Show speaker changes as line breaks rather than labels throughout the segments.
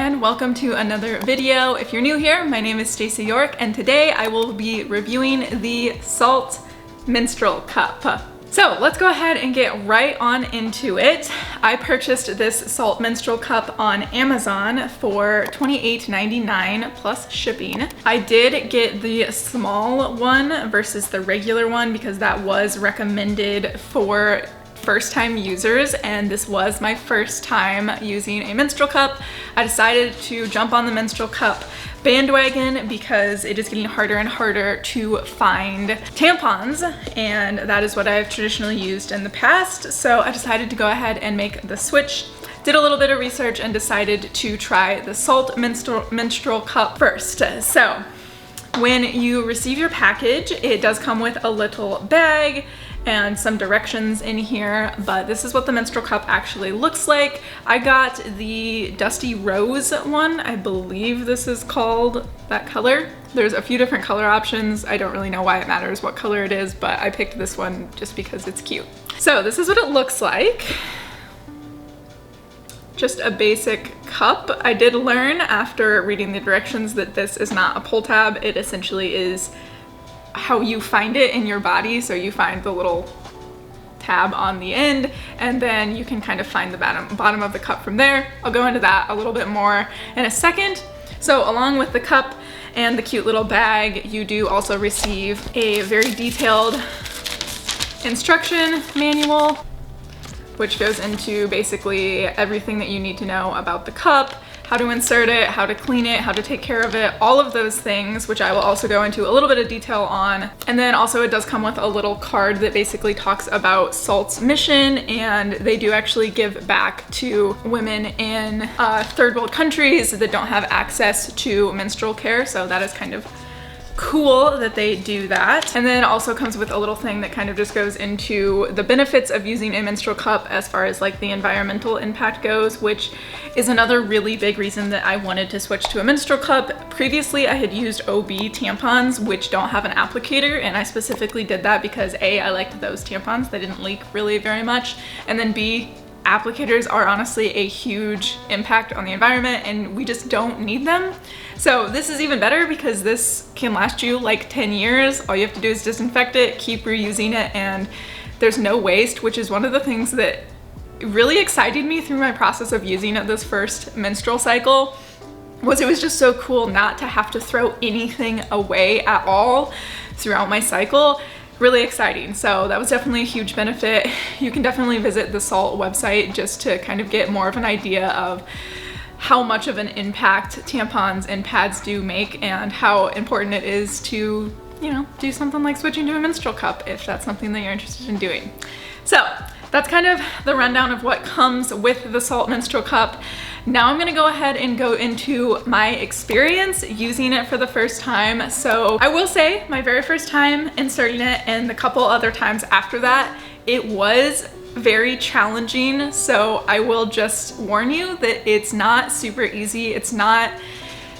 and welcome to another video. If you're new here, my name is Stacey York and today I will be reviewing the Saalt Menstrual Cup. So let's go ahead and get right on into it. I purchased this Saalt Menstrual Cup on Amazon for $28.99 plus shipping. I did get the small one versus the regular one because that was recommended for first-time users, and this was my first time using a menstrual cup. I decided to jump on the menstrual cup bandwagon because it is getting harder and harder to find tampons, and that is what I've traditionally used in the past. So I decided to go ahead and make the switch. Did a little bit of research and decided to try the Saalt Menstrual Cup first. So when you receive your package, it does come with a little bag and some directions in here, but this is what the menstrual cup actually looks like. I got the Dusty Rose one. I believe this is called that color. There's a few different color options. I don't really know why it matters what color it is, but I picked this one just because it's cute. So this is what it looks like. Just a basic cup. I did learn after reading the directions that this is not a pull tab. It essentially is how you find it in your body. So you find the little tab on the end and then you can kind of find the bottom of the cup from there. I'll go into that a little bit more in a second. So along with the cup and the cute little bag, you do also receive a very detailed instruction manual, which goes into basically everything that you need to know about the cup, how to insert it, how to clean it, how to take care of it, all of those things, which I will also go into a little bit of detail on. And then also it does come with a little card that basically talks about Saalt's mission, and they do actually give back to women in third world countries that don't have access to menstrual care. So that is kind of cool that they do that. And then also comes with a little thing that kind of just goes into the benefits of using a menstrual cup as far as like the environmental impact goes, which is another really big reason that I wanted to switch to a menstrual cup. Previously I had used OB tampons, which don't have an applicator, and I specifically did that because A, I liked those tampons. They didn't leak really very much, and then B, applicators are honestly a huge impact on the environment and we just don't need them. So this is even better because this can last you like 10 years. All you have to do is disinfect it, keep reusing it, and there's no waste, which is one of the things that really excited me through my process of using it this first menstrual cycle. It was just so cool not to have to throw anything away at all throughout my cycle. Really exciting. So that was definitely a huge benefit. You can definitely visit the Saalt website just to kind of get more of an idea of how much of an impact tampons and pads do make and how important it is to, you know, do something like switching to a menstrual cup if that's something that you're interested in doing. So that's kind of the rundown of what comes with the Saalt Menstrual Cup. Now I'm gonna go ahead and go into my experience using it for the first time. So I will say my very first time inserting it and the couple other times after that, it was very challenging. So I will just warn you that it's not super easy. It's not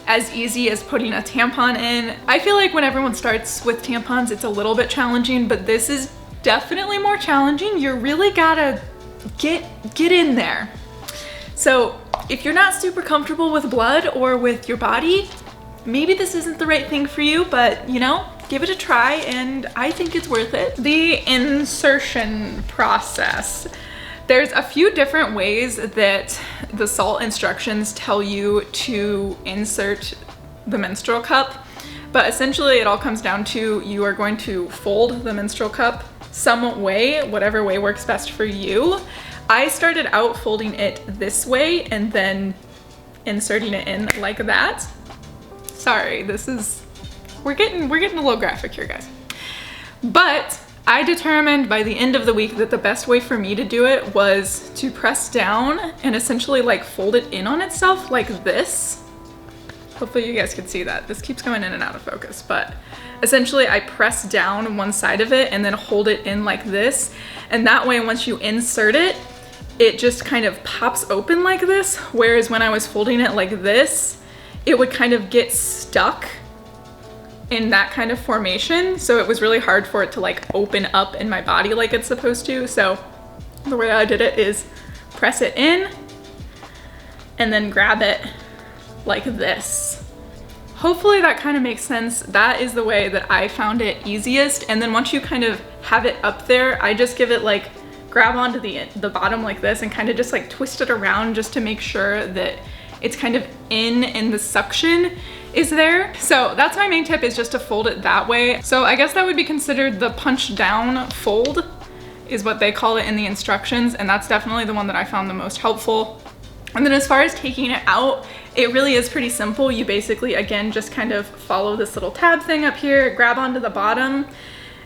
as easy as putting a tampon in. I feel like when everyone starts with tampons, it's a little bit challenging, but this is definitely more challenging. You really gotta get in there. So if you're not super comfortable with blood or with your body, maybe this isn't the right thing for you, but you know, give it a try and I think it's worth it. The insertion process. There's a few different ways that the Saalt instructions tell you to insert the menstrual cup, but essentially it all comes down to you are going to fold the menstrual cup some way, whatever way works best for you. I started out folding it this way and then inserting it in like that. Sorry, we're getting a little graphic here, guys. But I determined by the end of the week that the best way for me to do it was to press down and essentially like fold it in on itself like this. Hopefully you guys can see that. This keeps going in and out of focus, but essentially I press down one side of it and then hold it in like this. And that way, once you insert it, it just kind of pops open like this. Whereas when I was folding it like this, it would kind of get stuck in that kind of formation. So it was really hard for it to like open up in my body like it's supposed to. So the way I did it is press it in and then grab it like this. Hopefully that kind of makes sense. That is the way that I found it easiest. And then once you kind of have it up there, I just give it like, grab onto the bottom like this and kind of just like twist it around just to make sure that it's kind of in and the suction is there. So that's my main tip, is just to fold it that way. So I guess that would be considered the punch down fold is what they call it in the instructions. And that's definitely the one that I found the most helpful. And then as far as taking it out, it really is pretty simple. You basically, again, just kind of follow this little tab thing up here, grab onto the bottom,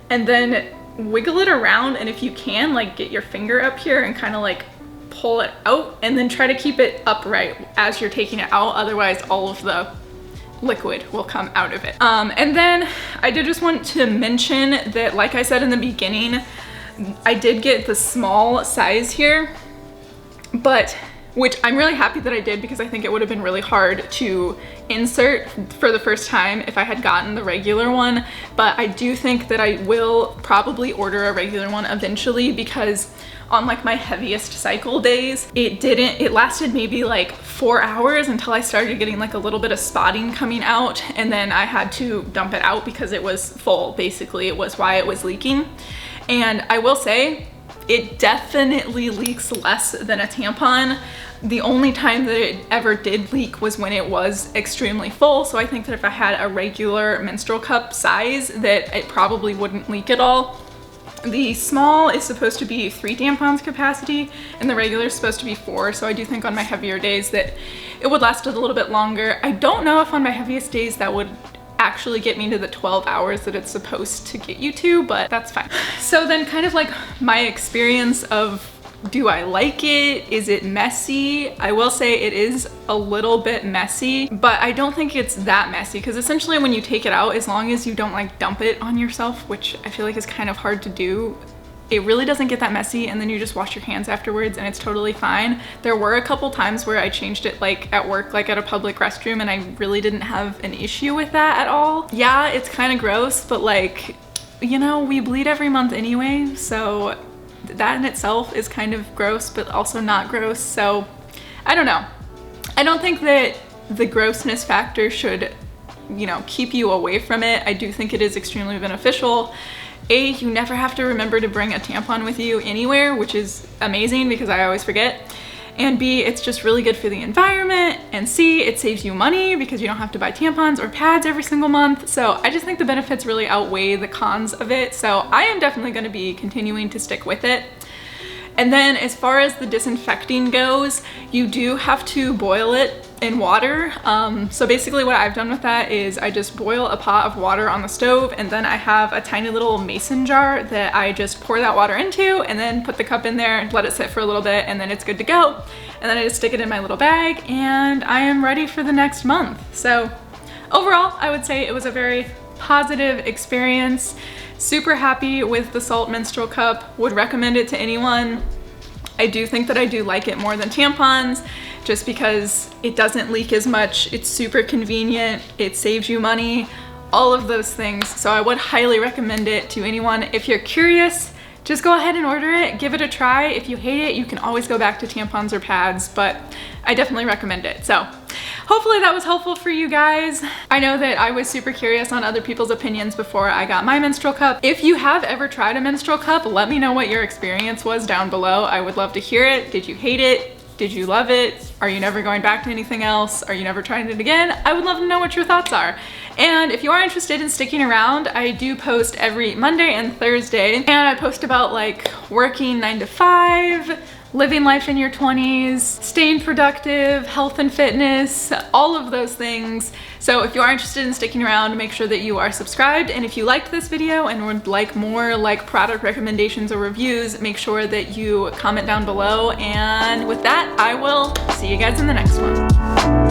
and then wiggle it around. And if you can, like get your finger up here and kind of like pull it out, and then try to keep it upright as you're taking it out. Otherwise, all of the liquid will come out of it. And then I did just want to mention that, like I said in the beginning, I did get the small size here, but which I'm really happy that I did, because I think it would have been really hard to insert for the first time if I had gotten the regular one. But I do think that I will probably order a regular one eventually, because on like my heaviest cycle days, it lasted maybe like 4 hours until I started getting like a little bit of spotting coming out, and then I had to dump it out because it was full. Basically, it was why it was leaking. And I will say, it definitely leaks less than a tampon. The only time that it ever did leak was when it was extremely full. So I think that if I had a regular menstrual cup size, that it probably wouldn't leak at all. The small is supposed to be 3 tampons capacity, and the regular is supposed to be 4. So I do think on my heavier days that it would last a little bit longer. I don't know if on my heaviest days that would actually get me to the 12 hours that it's supposed to get you to, but that's fine. So then kind of like my experience of, do I like it? Is it messy? I will say it is a little bit messy, but I don't think it's that messy, because essentially when you take it out, as long as you don't like dump it on yourself, which I feel like is kind of hard to do, it really doesn't get that messy, and then you just wash your hands afterwards and it's totally fine. There were a couple times where I changed it like at work, like at a public restroom, and I really didn't have an issue with that at all. Yeah, it's kind of gross, but like, you know, we bleed every month anyway, so that in itself is kind of gross, but also not gross. So I don't know. I don't think that the grossness factor should, you know, keep you away from it. I do think it is extremely beneficial. A, you never have to remember to bring a tampon with you anywhere, which is amazing because I always forget. And B, it's just really good for the environment. And C, it saves you money because you don't have to buy tampons or pads every single month. So I just think the benefits really outweigh the cons of it. So I am definitely going to be continuing to stick with it. And then as far as the disinfecting goes, you do have to boil it in water. So basically what I've done with that is I just boil a pot of water on the stove, and then I have a tiny little mason jar that I just pour that water into, and then put the cup in there, let it sit for a little bit, and then it's good to go. And then I just stick it in my little bag, and I am ready for the next month. So overall, I would say it was a very positive experience. Super happy with the Saalt Menstrual Cup, would recommend it to anyone. I do think that I do like it more than tampons, just because it doesn't leak as much, it's super convenient, it saves you money, all of those things. So I would highly recommend it to anyone. If you're curious, just go ahead and order it, give it a try. If you hate it, you can always go back to tampons or pads, but I definitely recommend it. So hopefully that was helpful for you guys. I know that I was super curious on other people's opinions before I got my menstrual cup. If you have ever tried a menstrual cup, let me know what your experience was down below. I would love to hear it. Did you hate it? Did you love it? Are you never going back to anything else? Are you never trying it again? I would love to know what your thoughts are. And if you are interested in sticking around, I do post every Monday and Thursday, and I post about like working 9 to 5, living life in your 20s, staying productive, health and fitness, all of those things. So if you are interested in sticking around, make sure that you are subscribed. And if you liked this video and would like more like product recommendations or reviews, make sure that you comment down below. And with that, I will see you guys in the next one.